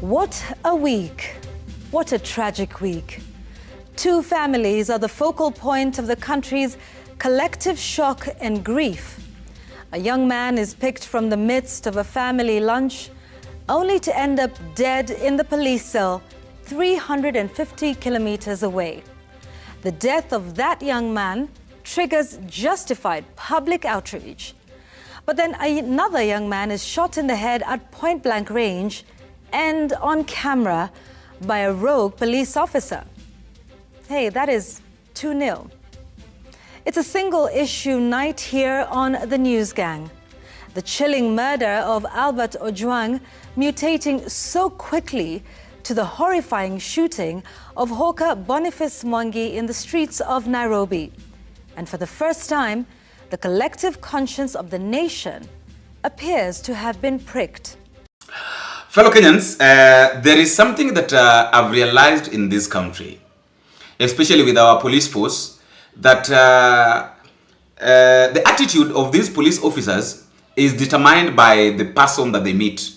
What a week. What a tragic week. Two families are the focal point of the country's collective shock and grief. A young man is picked from the midst of a family lunch, only to end up dead in the police cell 350 kilometers away. The death of that young man triggers justified public outrage. But then another young man is shot in the head at point-blank range and on camera by a rogue police officer. Hey, that is 2-0. It's a single-issue night here on The News Gang. The chilling murder of Albert Ojwang mutating so quickly to the horrifying shooting of hawker Boniface Mwangi in the streets of Nairobi. And for the first time, the collective conscience of the nation appears to have been pricked. Fellow Kenyans, there is something that I've realized in this country, especially with our police force, that the attitude of these police officers is determined by the person that they meet.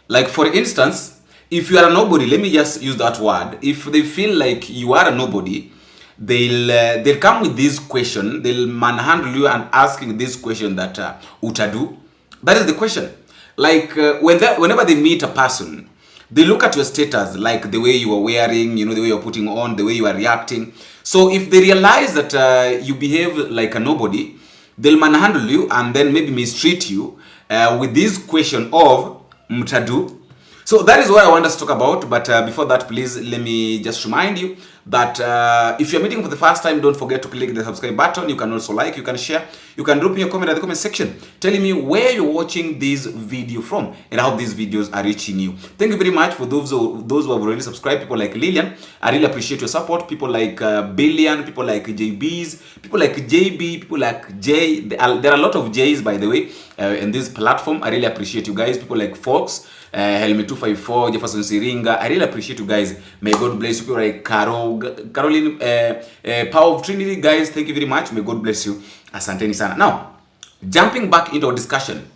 Like, for instance, if you are a nobody, let me just use that word. If they feel like you are a nobody, they'll come with this question, they'll manhandle you and asking this question that utadu. That is the question. Like whenever they meet a person, they look at your status, like the way you are wearing, the way you're putting on, the way you are reacting. So if they realize that you behave like a nobody, they'll manhandle you and then maybe mistreat you with this question of mtadu. So that is what I want us to talk about. But before that, please let me just remind you that if you're meeting for the first time, don't forget to click the subscribe button. You can also like, you can share, you can drop me a comment at the comment section telling me where you're watching this video from and how these videos are reaching you. Thank you very much for those who have already subscribed. People like Lillian, I really appreciate your support. People like Billion, people like JBs, people like JB, people like J. There are a lot of J's, by the way, in this platform. I really appreciate you guys. People like Fox, Helmet 254, Jefferson Siringa. I really appreciate you guys. May God bless you. People like Caroline, Power of Trinity, guys. Thank you very much. May God bless you. Asanteni sana. Now, jumping back into our discussion,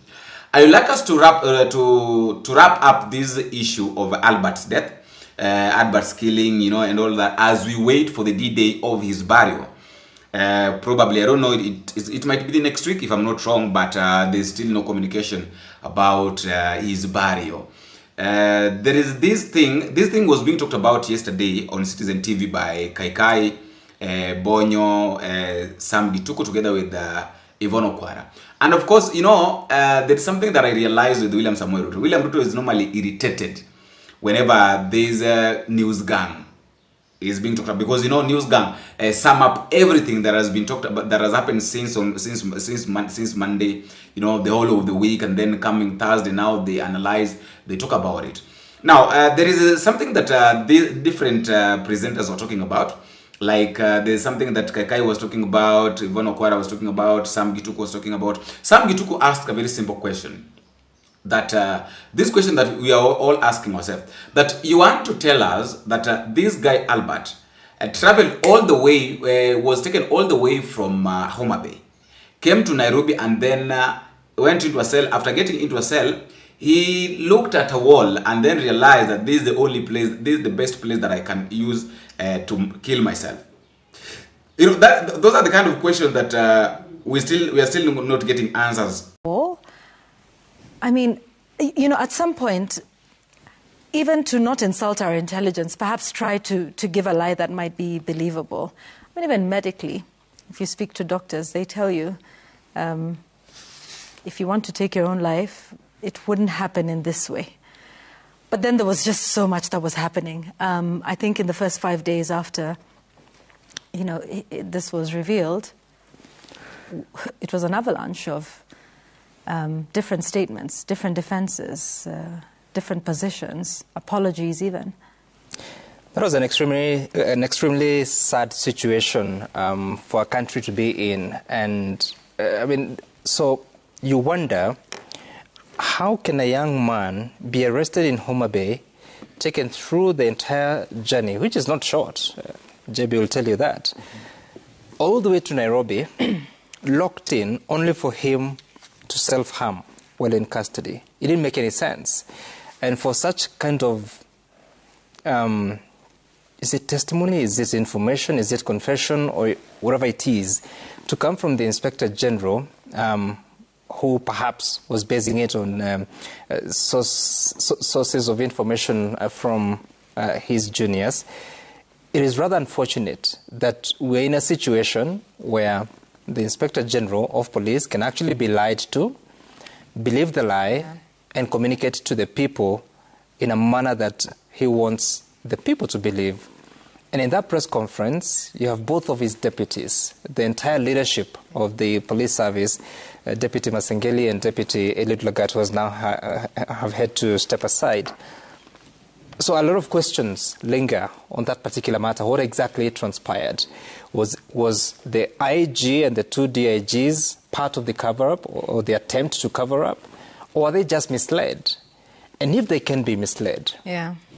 I would like us to wrap up this issue of Albert's death, Albert's killing, and all that, as we wait for the D-Day of his burial. Probably, I don't know, it might be the next week if I'm not wrong, but there's still no communication about his burial. There is this thing was being talked about yesterday on Citizen TV by Kaikai, Bonyo, Sam Gituko together with Yvon Okwara. And of course, there's something that I realized with William Samuel Ruto. William Ruto is normally irritated whenever there's a news gang is being talked about, because news gang sum up everything that has been talked about, that has happened since Monday, the whole of the week, and then coming Thursday, now they analyze, they talk about it. Now there is something that the different presenters were talking about. Like there's something that Kaikai was talking about, Yvon Okwara was talking about, Sam Gituko was talking about. Sam Gituko asked a very simple question. That this question that we are all asking ourselves, that you want to tell us that this guy Albert traveled all the way, was taken all the way from Homa Bay, came to Nairobi, and then went into a cell. After getting into a cell, he looked at a wall and then realized that this is the only place, this is the best place that I can use to kill myself. Those are the kind of questions that we are still not getting answers. I mean, at some point, even to not insult our intelligence, perhaps try to give a lie that might be believable. I mean, even medically, if you speak to doctors, they tell you, if you want to take your own life, it wouldn't happen in this way. But then there was just so much that was happening. I think in the first 5 days after, this was revealed, it was an avalanche of different statements, different defenses, different positions, apologies even. That was an extremely sad situation for a country to be in. And so you wonder, how can a young man be arrested in Homa Bay, taken through the entire journey, which is not short, JB will tell you that, all the way to Nairobi, locked in only for him to self-harm while in custody? It didn't make any sense. And for such kind of, is it testimony, is it information, is it confession, or whatever it is, to come from the Inspector General, who perhaps was basing it on sources of information from his juniors, it is rather unfortunate that we're in a situation where the Inspector General of Police can actually be lied to, believe the lie, and communicate to the people in a manner that he wants the people to believe. And in that press conference, you have both of his deputies, the entire leadership of the police service, Deputy Masengeli and Deputy Eliud Lagat, who has now have had to step aside. So a lot of questions linger on that particular matter. What exactly transpired? Was the IG and the two DIGs part of the cover-up or the attempt to cover up? Or are they just misled? And if they can be misled,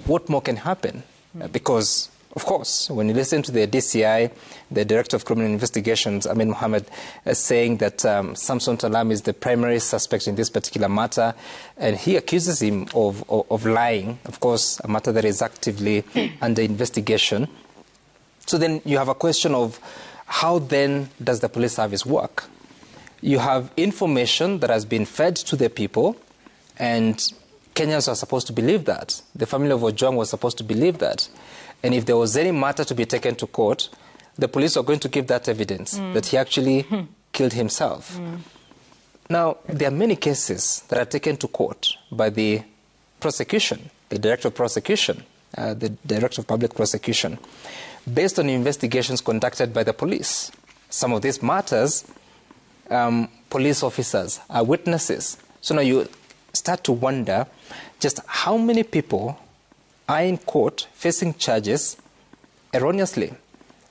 what more can happen? Because, of course, when you listen to the DCI, the Director of Criminal Investigations, Amin Mohammed, saying that Samson Talam is the primary suspect in this particular matter, and he accuses him of lying, of course, a matter that is actively under investigation. So then you have a question of how then does the police service work? You have information that has been fed to the people, and Kenyans are supposed to believe that. The family of Ojwang was supposed to believe that. And if there was any matter to be taken to court, the police are going to give that evidence that he actually killed himself. Now, there are many cases that are taken to court by the prosecution, the Director of Prosecution, the Director of Public Prosecution, based on investigations conducted by the police. Some of these matters, police officers are witnesses. So now you start to wonder just how many people are in court facing charges erroneously.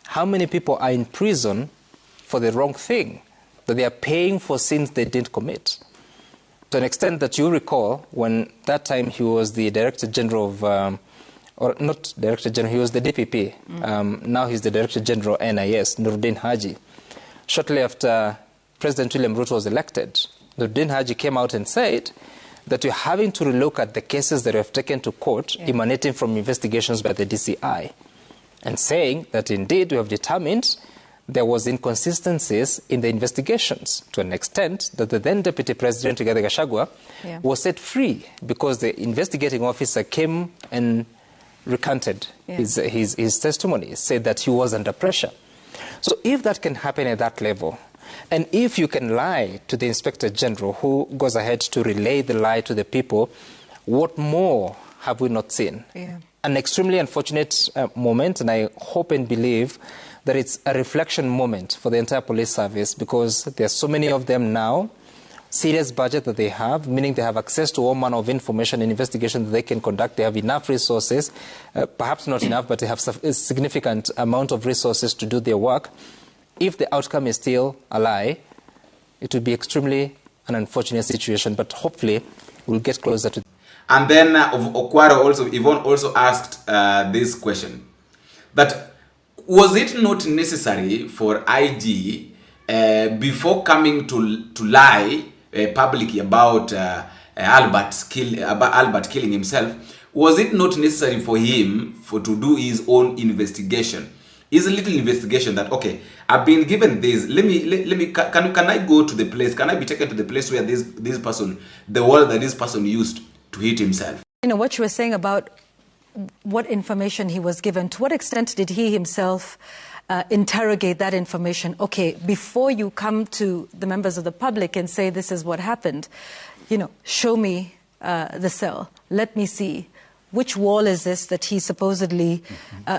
How many people are in prison for the wrong thing, that they are paying for sins they didn't commit. To an extent that you recall, when that time he was the Director General of, or not Director General, he was the DPP. Now he's the Director General NIS, Nuruddin Haji. Shortly after President William Ruto was elected, Nuruddin Haji came out and said that you're having to relook at the cases that you have taken to court emanating from investigations by the DCI, and saying that indeed we have determined there was inconsistencies in the investigations to an extent that the then Deputy President, Rigathi Gachagua, was set free because the investigating officer came and recanted his testimony, said that he was under pressure. So if that can happen at that level, and if you can lie to the Inspector General who goes ahead to relay the lie to the people, what more have we not seen? An extremely unfortunate moment, and I hope and believe that it's a reflection moment for the entire police service, because there are so many of them now, serious budget that they have, meaning they have access to all manner of information and investigation that they can conduct. They have enough resources, perhaps not enough, but they have a significant amount of resources to do their work. If the outcome is still a lie, it would be extremely an unfortunate situation, but hopefully we'll get closer to. And then of Okwara also, Yvon also asked this question, that was it not necessary for IG before coming to lie publicly about Albert killing himself, was it not necessary for him to do his own investigation? His little investigation that, okay, I've been given this, can I go to the place, can I be taken to the place where this person, the word that this person used to hit himself? You know, what you were saying about what information he was given, to what extent did he himself interrogate that information? Okay, before you come to the members of the public and say this is what happened, you know, show me the cell, let me see. Which wall is this that he supposedly,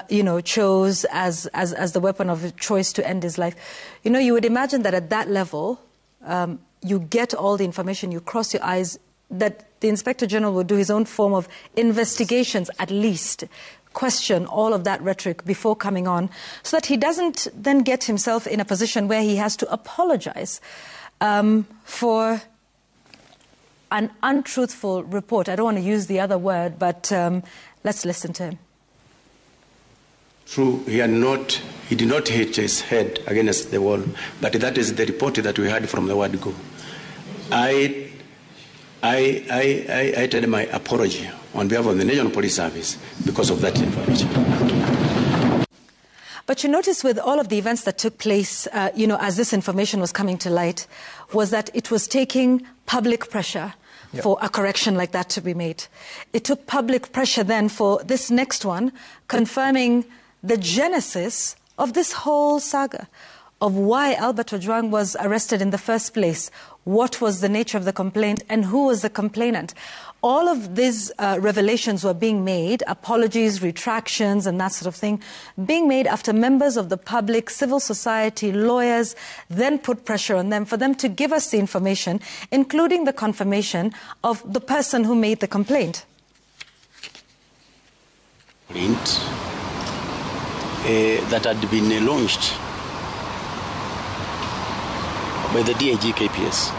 you know, chose as the weapon of choice to end his life? You know, you would imagine that at that level, you get all the information, you cross your eyes, that the Inspector General would do his own form of investigations, at least, question all of that rhetoric before coming on, so that he doesn't then get himself in a position where he has to apologize for an untruthful report. I don't want to use the other word, but let's listen to him. True, he did not hit his head against the wall, but that is the report that we had from the word go. I did my apology on behalf of the National Police Service because of that information. But you notice with all of the events that took place, as this information was coming to light, was that it was taking public pressure for a correction like that to be made. It took public pressure then for this next one, confirming the genesis of this whole saga, of why Albert Ojwang was arrested in the first place, what was the nature of the complaint, and who was the complainant. All of these revelations were being made, apologies, retractions, and that sort of thing, being made after members of the public, civil society, lawyers, then put pressure on them for them to give us the information, including the confirmation of the person who made the complaint. That had been launched by the DIG KPS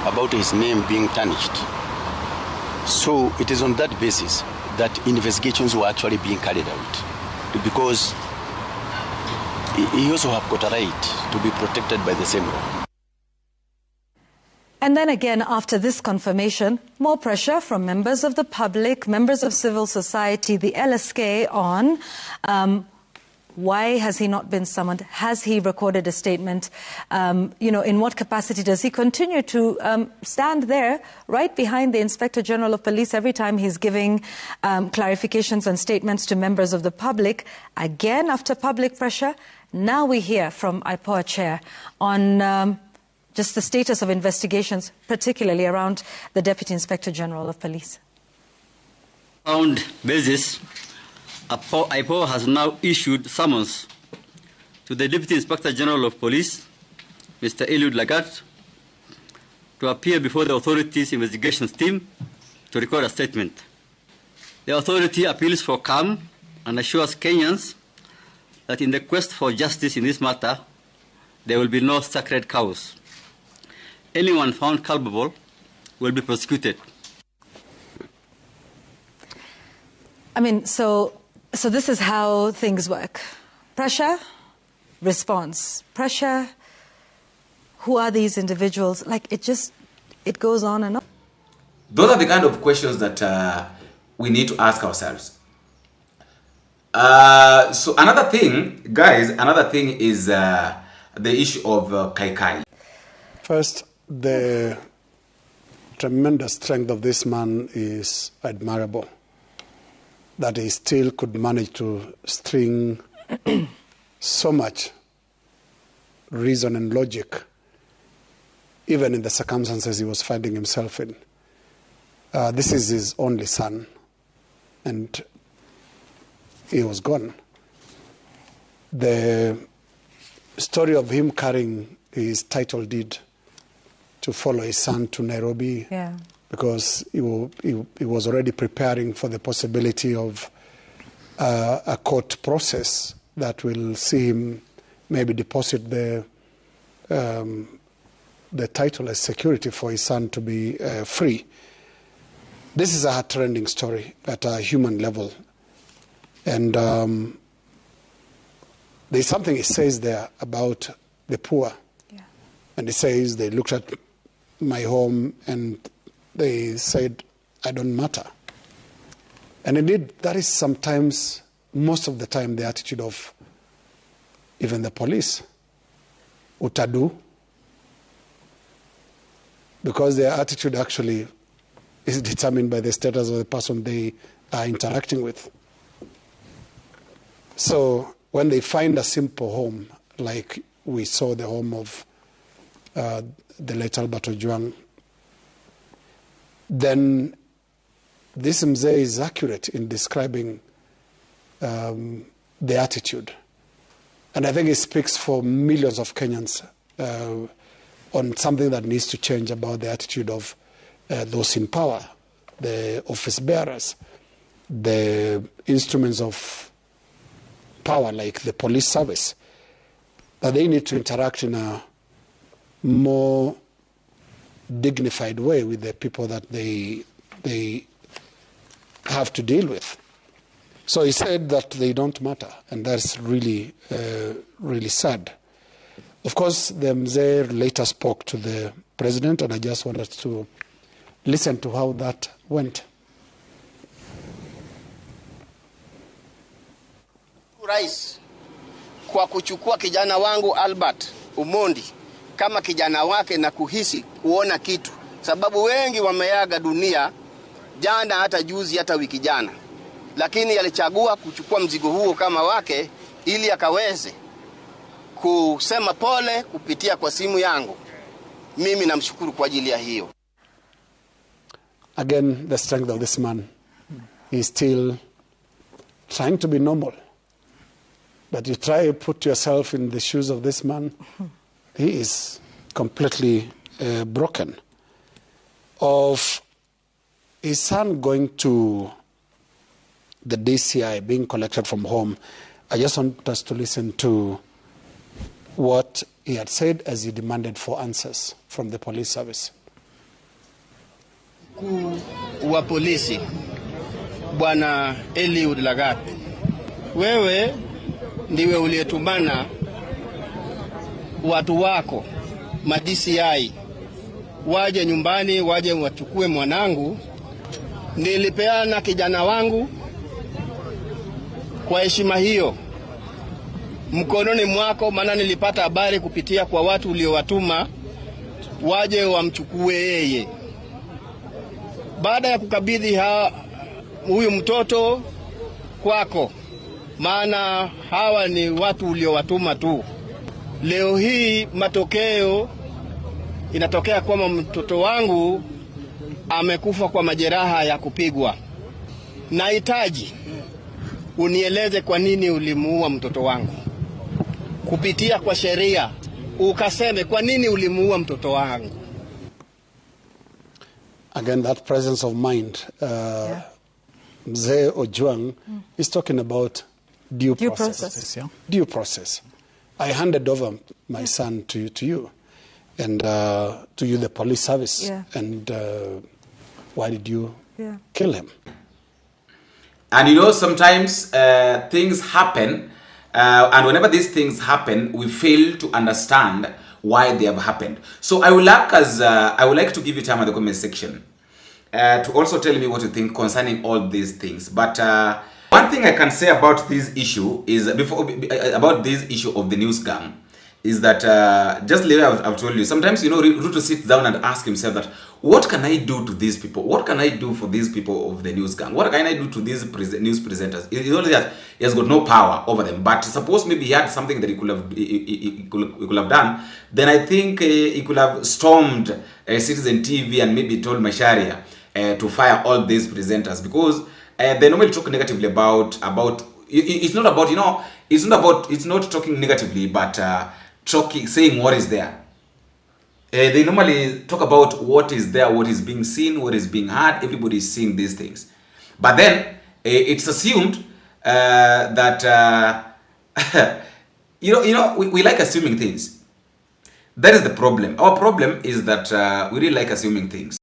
about his name being tarnished. So it is on that basis that investigations were actually being carried out, because he also have got a right to be protected by the same law. And then again, after this confirmation, more pressure from members of the public, members of civil society, the LSK on why has he not been summoned? Has he recorded a statement? In what capacity does he continue to stand there right behind the Inspector General of Police every time he's giving clarifications and statements to members of the public? Again, after public pressure, now we hear from IPOA chair on just the status of investigations, particularly around the Deputy Inspector General of Police. On basis, IPOA has now issued summons to the Deputy Inspector General of Police, Mr. Eliud Lagat, to appear before the authority's investigations team to record a statement. The authority appeals for calm and assures Kenyans that in the quest for justice in this matter, there will be no sacred cows. Anyone found culpable will be prosecuted. So this is how things work. Pressure, response. Pressure, who are these individuals? It goes on and on. Those are the kind of questions that we need to ask ourselves. So another thing, guys, is the issue of Kaikai. First, the tremendous strength of this man is admirable. That he still could manage to string so much reason and logic, even in the circumstances he was finding himself in. This is his only son, and he was gone. The story of him carrying his title deed to follow his son to Nairobi, because he was already preparing for the possibility of a court process that will see him maybe deposit the title as security for his son to be free. This is a heart-rending story at a human level. And there's something he says there about the poor. Yeah. And he says they looked at my home and they said, I don't matter. And indeed, that is sometimes, most of the time, the attitude of even the police. Utadu. Because their attitude actually is determined by the status of the person they are interacting with. So when they find a simple home, like we saw the home of the late Albert Ojwang, then this Mzee is accurate in describing the attitude. And I think it speaks for millions of Kenyans on something that needs to change about the attitude of those in power, the office bearers, the instruments of power like the police service, that they need to interact in a more dignified way with the people that they have to deal with. So he said that they don't matter, and that's really, really sad. Of course, the Mzee later spoke to the president, and I just wanted to listen to how that went. Rais kwa kuchukua kijana wangu Albert Umondi kama kijana wake na kuhisi kuona kitu, sababu wengi wameaga dunia jana, hata juzi, hata wiki jana, lakini alichagua kuchukua mzigo huo kama wake ili akaweze kusema pole kupitia kwa simu yangu. Mimi namshukuru kwa ajili ya hiyo. Again, the strength of this man is still trying to be normal. But you try to put yourself in the shoes of this man, he is completely broken. Of his son going to the DCI, being collected from home, I just want us to listen to what he had said as he demanded for answers from the police service. Mkuu wa polisi Bwana Eliud Lagat, wewe ndiwe uliyetumana watu wako ma DCI waje nyumbani, waje wachukue mwanangu. Nilipeana kijana wangu kwa heshima hiyo mkononi mwako, maana nilipata habari kupitia kwa watu uliowatuma waje wamchukue yeye. Baada ya kukabidhi huyu mtoto kwako, maana hawa ni watu uliowatuma tu, leo hii matokeo inatokea kwamba mtoto wangu amekufa kwa majeraha ya kupigwa. Nahitaji unieleze kwa nini ulimuua mtoto wangu, kupitia kwa sheria ukaseme kwa nini ulimuua mtoto wangu. Again, that presence of mind, Mzee Ojwang is talking about due process. Yeah. Due process. I handed over my son to you, and to you, the police service. Yeah. And why did you kill him? And you know, sometimes things happen, and whenever these things happen, we fail to understand why they have happened. So I would like to give you time in the comment section to also tell me what you think concerning all these things. But one thing I can say about this issue is about this issue of the news gang is that just like I've told you, sometimes, you know, Ruto sits down and asks himself that, what can I do to these people? What can I do for these people of the news gang? What can I do to these news presenters? He knows that he has got no power over them. But suppose maybe he had something that he could have done, then I think he could have stormed Citizen TV and maybe told Macharia to fire all these presenters, because they normally talk negatively about it's not about, you know, it's not talking negatively, but saying what is there. They normally talk about what is there, what is being seen, what is being heard. Everybody is seeing these things. But then it's assumed that we like assuming things. That is the problem. Our problem is that we really like assuming things.